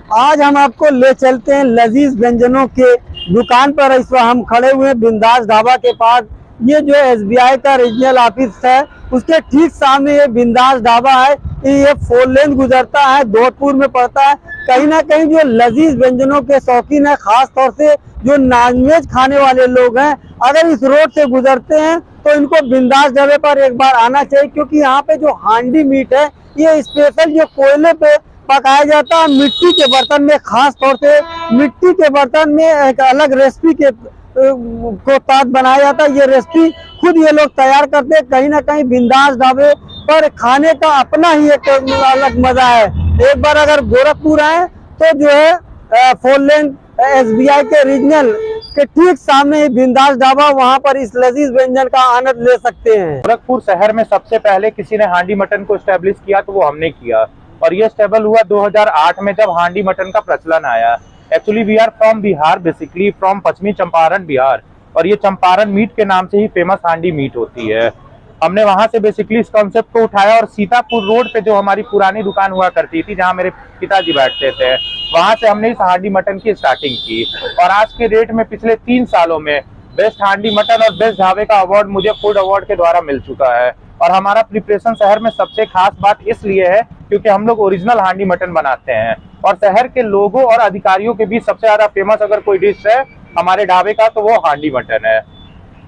आज हम आपको ले चलते हैं लजीज व्यंजनों के दुकान पर। इस वक्त हम खड़े हुए हैं बिंदास ढाबा के पास। ये जो एसबीआई का रीजनल ऑफिस है उसके ठीक सामने ये बिंदास ढाबा है। ये 4 लेन गुजरता है, दौलतपुर में पड़ता है। कहीं ना कहीं जो लजीज व्यंजनों के शौकीन है, खास तौर से जो नॉनवेज खाने वाले लोग हैं, अगर इस रोड से गुजरते हैं तो इनको बिंदास ढाबे पर एक बार आना चाहिए, क्योंकि यहाँ पे जो हांडी मीट है ये स्पेशल जो कोयले पे पकाया जाता है, मिट्टी के बर्तन में, खास तौर से मिट्टी के बर्तन में एक अलग रेसिपी के को तहत बनाया जाता है। ये रेसिपी खुद ये लोग तैयार करते हैं। कहीं ना कहीं बिंदास ढाबे पर खाने का अपना ही एक अलग मजा है। एक बार अगर गोरखपुर आए तो जो है 4 लेन एसबीआई के रीजनल के ठीक सामने बिंदास ढाबा, वहां पर इस लजीज व्यंजन का आनंद ले सकते हैं। गोरखपुर शहर में सबसे पहले किसी ने हांडी मटन को स्टैब्लिश किया तो वो हमने किया, और ये स्टेबल हुआ 2008 में जब हांडी मटन का प्रचलन आया। Actually we are from Bihar, basically from पश्चिमी चंपारण बिहार, और ये चंपारण मीट के नाम से ही फेमस हांडी मीट होती है। हमने वहां से बेसिकली इस कॉन्सेप्ट को उठाया और सीतापुर रोड पे जो हमारी पुरानी दुकान हुआ करती थी, जहां मेरे पिताजी बैठते थे, वहां से हमने इस हांडी मटन की स्टार्टिंग की। और आज के डेट में पिछले 3 सालों में बेस्ट हांडी मटन और बेस्ट ढाबे का अवार्ड मुझे फूड अवार्ड के द्वारा मिल चुका है। और हमारा प्रिपरेशन शहर में सबसे खास बात इसलिए है क्योंकि हम लोग ओरिजिनल हांडी मटन बनाते हैं, और शहर के लोगों और अधिकारियों के बीच सबसे ज्यादा फेमस अगर कोई डिश है हमारे ढाबे का तो वो हांडी मटन है,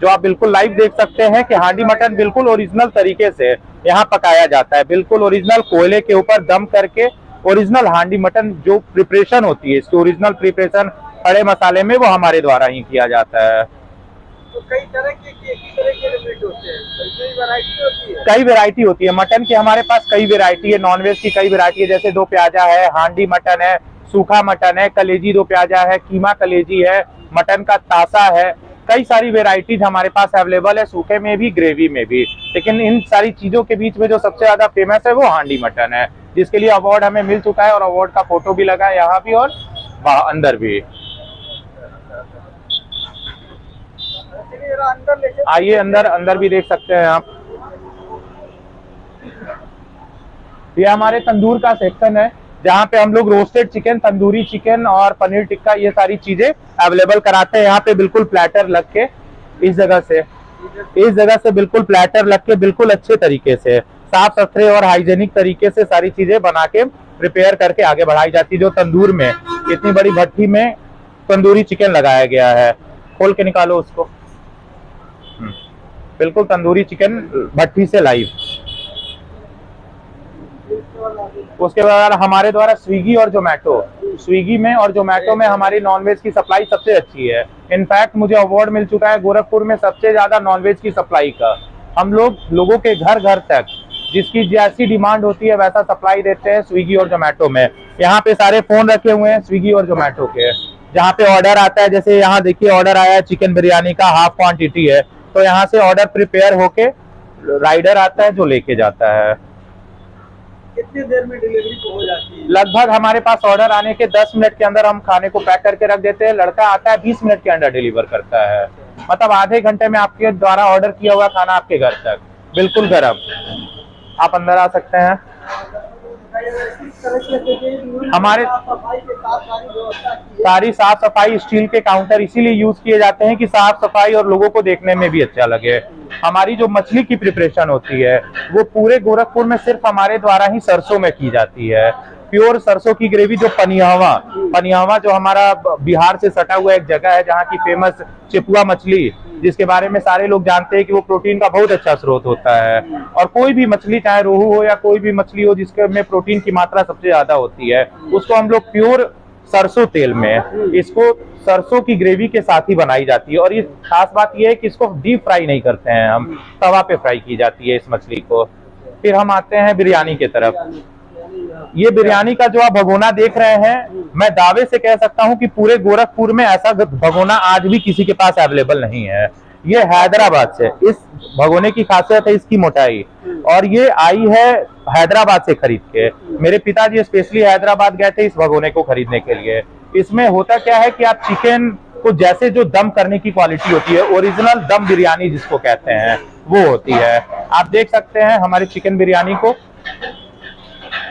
जो आप बिल्कुल लाइव देख सकते हैं कि हांडी मटन बिल्कुल ओरिजिनल तरीके से यहाँ पकाया जाता है। बिल्कुल ओरिजिनल कोयले के ऊपर दम करके ओरिजिनल हांडी मटन जो प्रिपरेशन होती है, इसकी ओरिजिनल प्रिपरेशन खड़े मसाले में, वो हमारे द्वारा ही किया जाता है। तो कई तरह के मीट होते हैं, कई वैरायटी होती है मटन की। हमारे पास कई वैरायटी है, नॉनवेज की कई वैरायटी है, जैसे 2 प्याजा है, हांडी मटन है, सूखा मटन है, कलेजी 2 प्याजा है, कीमा कलेजी है, मटन का तासा है। कई सारी वेराइटीज हमारे पास अवेलेबल है, सूखे में भी, ग्रेवी में भी। लेकिन इन सारी चीजों के बीच में जो सबसे ज्यादा फेमस है वो हांडी मटन है, जिसके लिए अवार्ड हमें मिल चुका है, और अवार्ड का फोटो भी लगा है यहाँ भी और अंदर भी। आइए अंदर भी देख सकते हैं आप। ये हमारे तंदूर का सेक्शन है, जहाँ पे हम लोग रोस्टेड चिकन, तंदूरी चिकन और पनीर टिक्का ये सारी चीजें अवेलेबल कराते हैं। यहाँ पे बिल्कुल प्लेटर लग के इस जगह से बिल्कुल प्लेटर लग के बिल्कुल अच्छे तरीके से साफ सुथरे और हाइजेनिक तरीके से सारी चीजें बना के प्रिपेयर करके आगे बढ़ाई जाती है। जो तंदूर में इतनी बड़ी भट्टी में तंदूरी चिकन लगाया गया है, खोल के निकालो उसको। बिल्कुल तंदूरी चिकन भट्टी से लाइव। उसके बाद हमारे द्वारा स्विगी में और जोमेटो में हमारी नॉनवेज की सप्लाई सबसे अच्छी है। इनफैक्ट मुझे अवार्ड मिल चुका है गोरखपुर में सबसे ज्यादा नॉनवेज की सप्लाई का। हम लोग लोगों के घर घर तक जिसकी जैसी डिमांड होती है वैसा सप्लाई देते हैं स्विगी और जोमेटो में। यहाँ पे सारे फोन रखे हुए हैं स्विगी और जोमेटो के, जहाँ पे ऑर्डर आता है, जैसे यहाँ देखिए ऑर्डर आया है चिकन बिरयानी का, हाफ क्वांटिटी है, तो यहाँ से ऑर्डर प्रिपेयर होके राइडर आता है जो लेके जाता है। कितनी देर में डिलीवरी हो जाती है? लगभग हमारे पास ऑर्डर आने के 10 मिनट के अंदर हम खाने को पैक करके रख देते हैं। लड़का आता है 20 मिनट के अंदर डिलीवर करता है, मतलब आधे घंटे में आपके द्वारा ऑर्डर किया हुआ खाना आपके घर तक बिल्कुल गर्म। आप अंदर आ सकते हैं। हमारे सारी साफ सफाई, स्टील के काउंटर इसीलिए यूज किए जाते हैं कि साफ सफाई और लोगों को देखने में भी अच्छा लगे। हमारी जो मछली की प्रिपरेशन होती है वो पूरे गोरखपुर में सिर्फ हमारे द्वारा ही सरसों में की जाती है। प्योर सरसों की ग्रेवी, जो पनियावा जो हमारा बिहार से सटा हुआ एक जगह है जहाँ की फेमस चिपुआ मछली, जिसके बारे में सारे लोग जानते हैं कि वो प्रोटीन का बहुत अच्छा स्रोत होता है। और कोई भी मछली, चाहे रोहू हो या कोई भी मछली हो जिसके में प्रोटीन की मात्रा सबसे ज्यादा होती है, उसको हम लोग प्योर सरसों तेल में, इसको सरसों की ग्रेवी के साथ ही बनाई जाती है। और ये खास बात ये है कि इसको डीप फ्राई नहीं करते हैं हम, तवा पे फ्राई की जाती है इस मछली को। फिर हम आते हैं बिरयानी की तरफ। ये बिरयानी का जो आप भगोना देख रहे हैं, मैं दावे से कह सकता हूं कि पूरे गोरखपुर में ऐसा भगोना आज भी किसी के पास अवेलेबल नहीं है। ये हैदराबाद से, इस भगोने की खासियत है इसकी मोटाई, और ये आई है हैदराबाद से खरीद के। मेरे पिताजी स्पेशली हैदराबाद गए थे इस भगोने को खरीदने के लिए। इसमें होता क्या है कि आप चिकन को जैसे जो दम करने की क्वालिटी होती है, ओरिजिनल दम बिरयानी जिसको कहते हैं, वो होती है। आप देख सकते हैं हमारी चिकन बिरयानी को,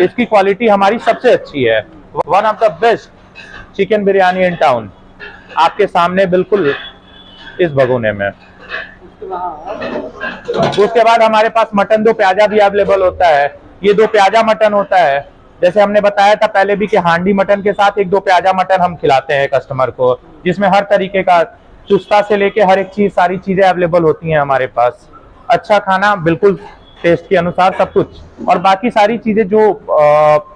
इसकी क्वालिटी हमारी सबसे अच्छी है। One of the best chicken biryani in town, आपके सामने बिल्कुल इस भगोने में। उसके बाद हमारे पास मटन दो प्याजा भी अवेलेबल होता है। ये दो प्याजा मटन होता है, जैसे हमने बताया था पहले भी कि हांडी मटन के साथ एक दो प्याजा मटन हम खिलाते हैं कस्टमर को, जिसमें हर तरीके का चुस्ता से लेके हर एक चीज, सारी चीजें अवेलेबल होती हैं हमारे पास। अच्छा खाना बिल्कुल टेस्ट के अनुसार सब कुछ, और बाकी सारी चीजें जो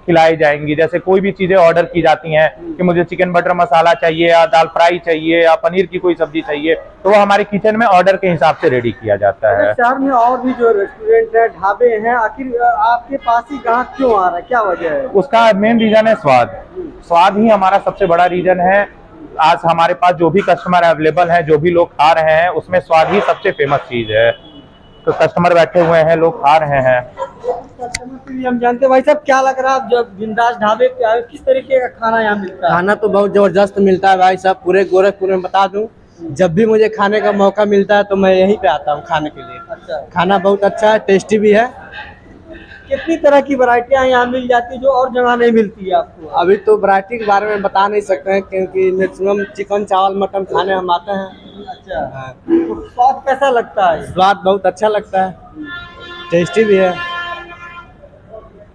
खिलाई जाएंगी, जैसे कोई भी चीजें ऑर्डर की जाती हैं कि मुझे चिकन बटर मसाला चाहिए या दाल फ्राई चाहिए या पनीर की कोई सब्जी चाहिए, तो वो हमारे किचन में ऑर्डर के हिसाब से रेडी किया जाता है। शहर में और भी जो रेस्टोरेंट है, ढाबे हैं, आखिर आपके पास ही ग्राहक क्यों आ रहा है, क्या वजह है? उसका मेन रीजन है स्वाद। स्वाद ही हमारा सबसे बड़ा रीजन है। आज हमारे पास जो भी कस्टमर अवेलेबल हैं, जो भी लोग खा रहे हैं, उसमें स्वाद ही सबसे फेमस चीज है। तो कस्टमर बैठे हुए हैं, लोग खा रहे हैं। हम जानते हैं भाई साहब, क्या लग रहा है आप जब बिंदास ढाबे पे आए, किस तरीके का खाना यहाँ मिलता है? खाना तो बहुत जबरदस्त मिलता है भाई साहब। पूरे गोरखपुर में बता दूं, जब भी मुझे खाने का मौका मिलता है तो मैं यहीं पे आता हूँ खाने के लिए। अच्छा, खाना बहुत अच्छा है, टेस्टी भी है। कितनी तरह की वैरायटियाँ यहाँ मिल जाती है जो और जगह नहीं मिलती है आपको? अभी तो वैरायटी के बारे में बता नहीं सकते हैं, क्योंकि मैक्सिमम चिकन चावल मटन खाने हम आते हैं। अच्छा, हाँ। तो स्वाद कैसा लगता है? स्वाद बहुत अच्छा लगता है, टेस्टी भी है।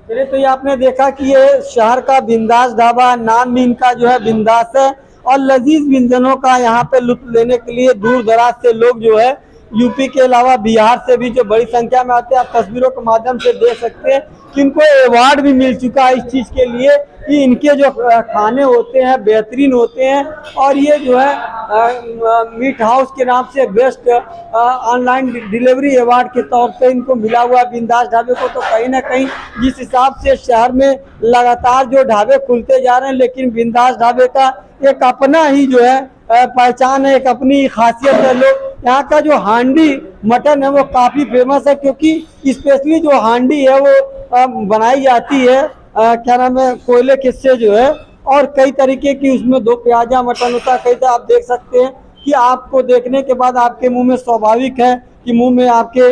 चलिए, तो ये आपने देखा कि ये शहर का बिंदास ढाबा, नाम भी इनका जो है बिंदास है, और लजीज व्यंजनों का यहाँ पे लुत्फ लेने के लिए दूर दराज से लोग जो है यूपी के अलावा बिहार से भी जो बड़ी संख्या में आते हैं। आप तस्वीरों के माध्यम से देख सकते हैं कि इनको अवार्ड भी मिल चुका है इस चीज़ के लिए कि इनके जो खाने होते हैं बेहतरीन होते हैं, और ये जो है मीट हाउस के नाम से बेस्ट ऑनलाइन डिलीवरी अवार्ड के तौर पे इनको मिला हुआ है बिंदास ढाबे को। तो कहीं ना कहीं जिस हिसाब से शहर में लगातार जो ढाबे खुलते जा रहे हैं, लेकिन बिंदास ढाबे का एक अपना ही जो है पहचान है, एक अपनी खासियत है। लोग यहाँ का जो हांडी मटन है वो काफ़ी फेमस है, क्योंकि स्पेशली जो हांडी है वो बनाई जाती है क्या नाम है, कोयले के से जो है, और कई तरीके की उसमें दो प्याजा मटन होता है। कई तो आप देख सकते हैं कि आपको देखने के बाद आपके मुंह में स्वाभाविक है कि मुंह में आपके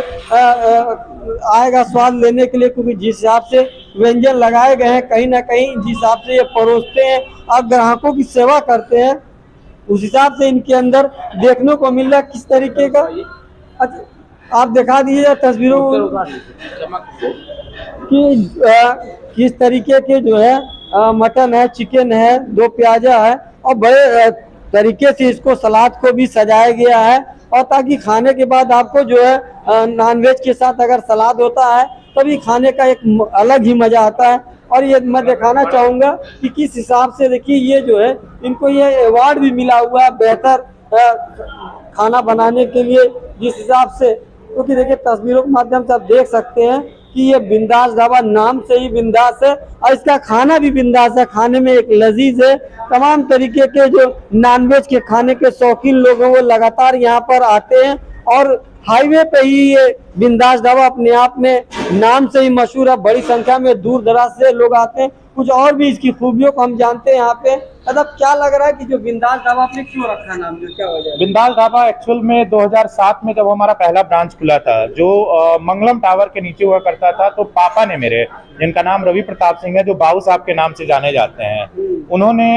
आएगा स्वाद लेने के लिए, क्योंकि जिस हिसाब से व्यंजन लगाए गए हैं, कहीं ना कहीं जिस हिसाब से ये परोसते हैं और ग्राहकों की सेवा करते हैं, उस हिसाब से इनके अंदर देखने को मिल रहा है किस तरीके का। अच्छा, आप दिखा दीजिए तस्वीरों कि किस तरीके के जो है मटन है, चिकन है, दो प्याजा है, और बड़े तरीके से इसको सलाद को भी सजाया गया है, और ताकि खाने के बाद आपको जो है नॉनवेज के साथ अगर सलाद होता है तभी खाने का एक अलग ही मज़ा आता है। और ये मैं दिखाना चाहूँगा कि किस हिसाब से, देखिए ये जो है इनको ये अवार्ड भी मिला हुआ है बेहतर खाना बनाने के लिए, जिस हिसाब से, क्योंकि देखिए तस्वीरों के माध्यम से आप देख सकते हैं कि ये बिंदास ढाबा नाम से ही बिंदास है, और इसका खाना भी बिंदास है, खाने में एक लजीज है। तमाम तरीके के जो नॉनवेज के खाने के शौकीन लोग हैं वो लगातार यहाँ पर आते हैं, और हाईवे पे ही ये बिंदास ढाबा अपने आप में नाम से ही मशहूर है। बड़ी संख्या में दूर दराज से लोग आते हैं। कुछ और भी इसकी खूबियों को हम जानते हैं यहाँ पे। मतलब क्या लग रहा है कि जो बिंदास ढाबा आपने क्यों रखा नाम, जो क्या वजह है? बिंदास ढाबा एक्चुअल में 2007 में जब हमारा पहला ब्रांच खुला था, जो मंगलम टावर के नीचे हुआ करता था, तो पापा ने मेरे, जिनका नाम रवि प्रताप सिंह है, जो बाबू साहब के नाम से जाने जाते हैं, उन्होंने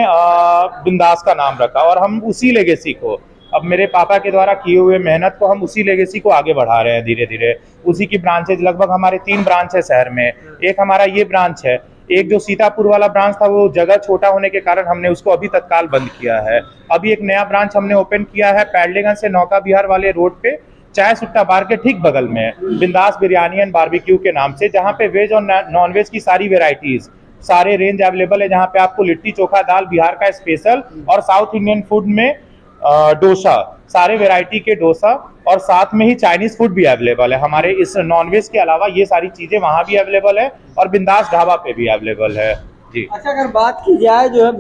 बिंदास का नाम रखा, और हम उसी लेगेसी को, अब मेरे पापा के द्वारा किए हुए मेहनत को हम उसी लेगेसी को आगे बढ़ा रहे हैं धीरे धीरे। उसी की ब्रांचेज लगभग हमारे 3 ब्रांच है शहर में। एक हमारा ये ब्रांच है, एक जो सीतापुर वाला ब्रांच था वो जगह छोटा होने के कारण हमने उसको अभी तत्काल बंद किया है। अभी एक नया ब्रांच हमने ओपन किया है पैडलेगंज से नौका विहार वाले रोड पे, चाय सुट्टा बार के ठीक बगल में, बिंदास बिरयानी एंड बारबेक्यू के नाम से, जहाँ पे वेज और नॉन वेज की सारी वेराइटीज, सारे रेंज अवेलेबल है। जहाँ पे आपको लिट्टी चोखा दाल बिहार का स्पेशल, और साउथ इंडियन फूड में डोसा, सारे वैरायटी के डोसा, और साथ में ही चाइनीज फूड भी अवेलेबल है हमारे इस नॉनवेज के अलावा। ये सारी चीजें वहाँ भी अवेलेबल है, और बिंदास ढाबा पे भी अवेलेबल है जी। अच्छा, अगर बात की जाए जो है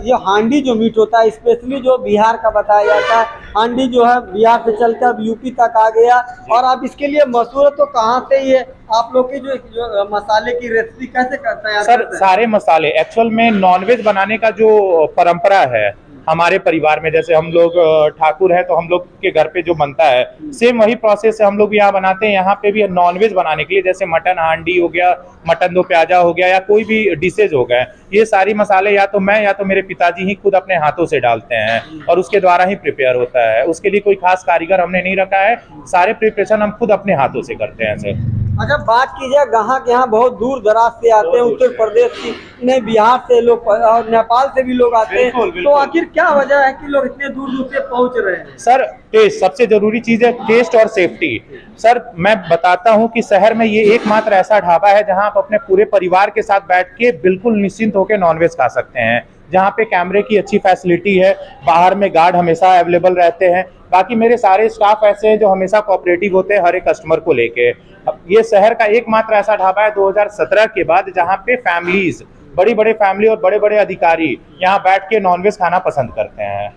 ये हांडी जो मीट होता है, स्पेशली जो बिहार का बताया जाता है, हांडी जो है बिहार से चलकर अब यूपी तक आ गया, और आप इसके लिए मशहूर है। तो कहाँ से ये आप लोग की जो मसाले की रेसिपी कैसे करते हैं? सर, सारे मसाले एक्चुअल में नॉनवेज बनाने का जो परंपरा है हमारे परिवार में जैसे हम लोग ठाकुर है तो हम लोग के घर पे जो बनता है सेम वही प्रोसेस से हम लोग यहाँ बनाते हैं। यहाँ पे भी नॉनवेज बनाने के लिए जैसे मटन हांडी हो गया, मटन दो प्याजा हो गया, या कोई भी डिशेज हो गए, ये सारी मसाले या तो मैं या तो मेरे पिताजी ही खुद अपने हाथों से डालते हैं और उसके द्वारा ही प्रिपेयर होता है। उसके लिए कोई खास कारीगर हमने नहीं रखा है, सारे प्रिपरेशन हम खुद अपने हाथों से करते हैं सर। अच्छा, बात कीजिए ग्राहक यहाँ बहुत दूर दराज से आते हैं, उत्तर प्रदेश की नहीं, बिहार से लोग और नेपाल से भी लोग आते हैं, तो आखिर क्या वजह है कि लोग इतने दूर दूर से पहुंच रहे हैं? सर टेस्ट सबसे जरूरी चीज है, टेस्ट और सेफ्टी। सर मैं बताता हूँ कि शहर में ये एकमात्र ऐसा ढाबा है जहाँ आप अपने पूरे परिवार के साथ बैठ के बिल्कुल निश्चिंत होकर नॉनवेज खा सकते हैं, जहाँ पे कैमरे की अच्छी फैसिलिटी है, बाहर में गार्ड हमेशा अवेलेबल रहते हैं। बाकी मेरे सारे स्टाफ ऐसे हैं जो हमेशा कोऑपरेटिव होते हैं हर एक कस्टमर को लेके। ये शहर का एकमात्र ऐसा ढाबा है 2017 के बाद जहाँ पे फैमिलीज, बड़ी बड़े फैमिली और बड़े बड़े अधिकारी यहाँ बैठ के नॉनवेज खाना पसंद करते हैं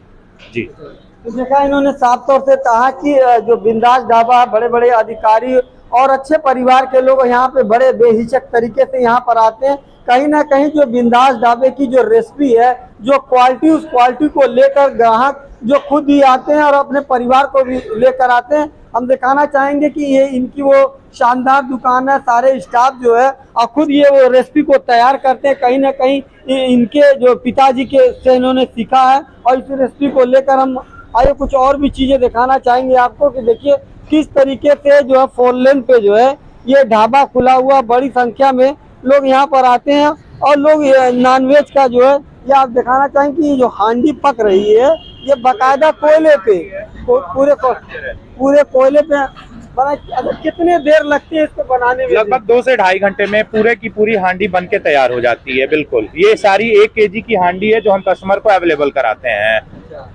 जी। तो देखा इन्होंने साफ तौर से कहा कि जो बिंदास ढाबा, बड़े बड़े अधिकारी और अच्छे परिवार के लोग यहाँ पे बड़े बेहिचक तरीके से यहाँ पर आते हैं। कहीं ना कहीं जो बिंदास ढाबे की जो रेसिपी है, जो क्वालिटी, उस क्वालिटी को लेकर ग्राहक जो खुद ही आते हैं और अपने परिवार को भी लेकर आते हैं। हम दिखाना चाहेंगे कि ये इनकी वो शानदार दुकान है, सारे स्टाफ जो है और खुद ये वो रेसिपी को तैयार करते हैं। कहीं ना कहीं इनके जो पिताजी के से इन्होंने सीखा है और इस रेसिपी को लेकर हम आगे कुछ और भी चीजें दिखाना चाहेंगे आपको कि देखिए किस तरीके से जो है 4 लेन पे जो है ये ढाबा खुला हुआ, बड़ी संख्या में लोग यहाँ पर आते हैं और लोग नॉनवेज का जो है ये आप दिखाना चाहेंगे कि जो हांडी पक रही है ये बाकायदा कोयले पे, पूरे कोयले पे बना। अच्छा, कितने देर लगती है इसको बनाने में? लगभग 2 से 2.5 घंटे में पूरे की पूरी हांडी बन के तैयार हो जाती है। बिल्कुल, ये सारी 1 केजी की हांडी है जो हम कस्टमर को अवेलेबल कराते हैं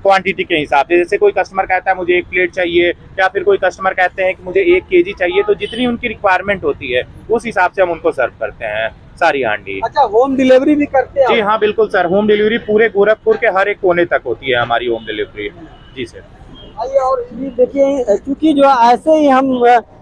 क्वांटिटी के हिसाब से। जैसे कोई कस्टमर कहता है मुझे 1 प्लेट चाहिए, या फिर कोई कस्टमर कहते हैं कि मुझे 1 केजी चाहिए, तो जितनी उनकी रिक्वायरमेंट होती है उस हिसाब से हम उनको सर्व करते हैं सारी हांडी। अच्छा, होम डिलीवरी भी करते हैं? जी हाँ बिल्कुल सर, होम डिलीवरी पूरे गोरखपुर के हर एक कोने तक होती है हमारी होम डिलीवरी। जी सर। आइए और ये देखिए, क्योंकि जो ऐसे ही हम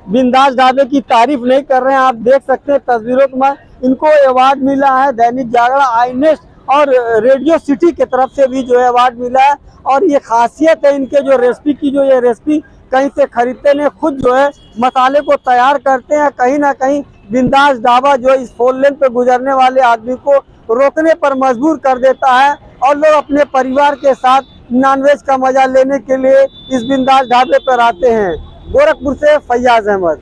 बिंदास ढाबे की तारीफ नहीं कर रहे हैं, आप देख सकते हैं तस्वीरों में इनको अवार्ड मिला है, दैनिक जागरण, आईनेस और रेडियो सिटी की तरफ से भी जो है अवार्ड मिला है। और ये खासियत है इनके जो रेसिपी की, जो ये रेसिपी कहीं से खरीदते नहीं, खुद जो है मसाले को तैयार करते हैं। कहीं ना कहीं बिंदास ढाबा जो इस 4 लेन पे गुजरने वाले आदमी को रोकने पर मजबूर कर देता है और लोग अपने परिवार के साथ नॉनवेज का मजा लेने के लिए इस बिंदास ढाबे पर आते हैं। गोरखपुर से फैयाज अहमद।